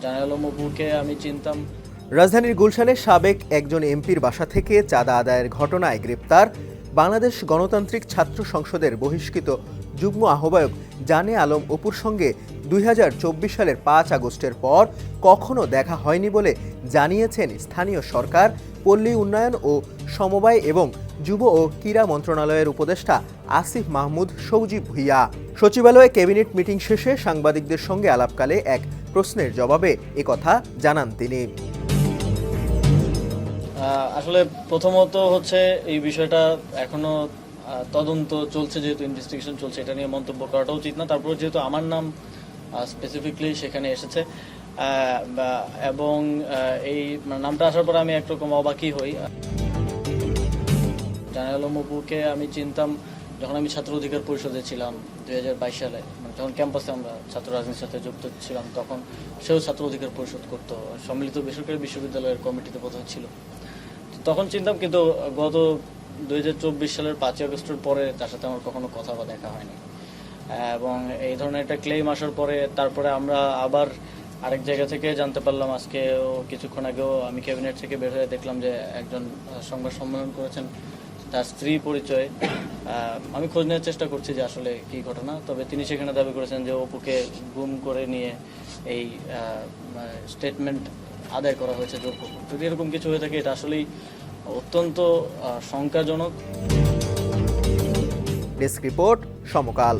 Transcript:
জানালাম অপুকে আমি চিনতাম। রাজধানীর গুলশানে সাবেক একজন এমপির বাসা থেকে চাঁদা আদায়ের ঘটনায় গ্রেপ্তার বাংলাদেশ গণতান্ত্রিক ছাত্র সংসদের বহিষ্কৃত যুগ্ম আহ্বায়ক জানে আলম অপুর সঙ্গে ২০২৪ সালের ৫ আগস্টের পর কখনো দেখা হয়নি বলে জানিয়েছেন স্থানীয় সরকার, পল্লী উন্নয়ন ও সমবায় এবং যুব ও ক্রীড়া মন্ত্রণালয়ের উপদেষ্টা আসিফ মাহমুদ সৌজি ভুইয়া। সচিবালয়ে ক্যাবিনেট মিটিং শেষে সাংবাদিকদের সঙ্গে আলাপকালে এক প্রশ্নের জবাবে একথা জানান তিনি। আসলে প্রথমত হচ্ছে এই বিষয়টা এখনো তদন্ত চলছে, যেহেতু ইনভেস্টিগেশন চলছে, এটা নিয়ে মন্তব্য করাটা উচিত না। তারপর যেহেতু আমার নাম স্পেসিফিকলি সেখানে এসেছে এবং এই নামটা আসার পর আমি একরকম অবাকই হই। জানালাম অপুকে আমি চিনতাম যখন আমি ছাত্র অধিকার পরিষদে ছিলাম 2022 সালে, যখন ক্যাম্পাসে আমরা ছাত্র রাজনীতির সাথে যুক্ত ছিলাম, তখন সেও ছাত্র অধিকার পরিষদ করতো, সম্মিলিত বেসরকারি বিশ্ববিদ্যালয়ের কমিটিতে প্রথমে ছিল, তখন চিনতাম। কিন্তু গত 2024 সালের 5 আগস্টের পরে তার সাথে আমার কখনো কথা বা দেখা হয়নি। এবং এই ধরনের একটা ক্লেম আসার পরে তারপরে আমরা আবার আরেক জায়গা থেকে জানতে পারলাম, আজকে কিছুক্ষণ আগেও আমি ক্যাবিনেট থেকে বের হয়ে দেখলাম যে একজন সংবাদ সম্মেলন করেছেন, তার স্ত্রী পরিচয়। আমি খোঁজ নেওয়ার চেষ্টা করছি যে আসলে কি ঘটনা। তবে তিনি সেখানে দাবি করেছেন যে অপুকে গুম করে নিয়ে এই স্টেটমেন্ট আদায় করা হয়েছে জোরপূর্বক। যদি এরকম কিছু হয়ে থাকে, এটা আসলেই অত্যন্ত শঙ্কাজনক। ডেস্ক রিপোর্ট, সমকাল।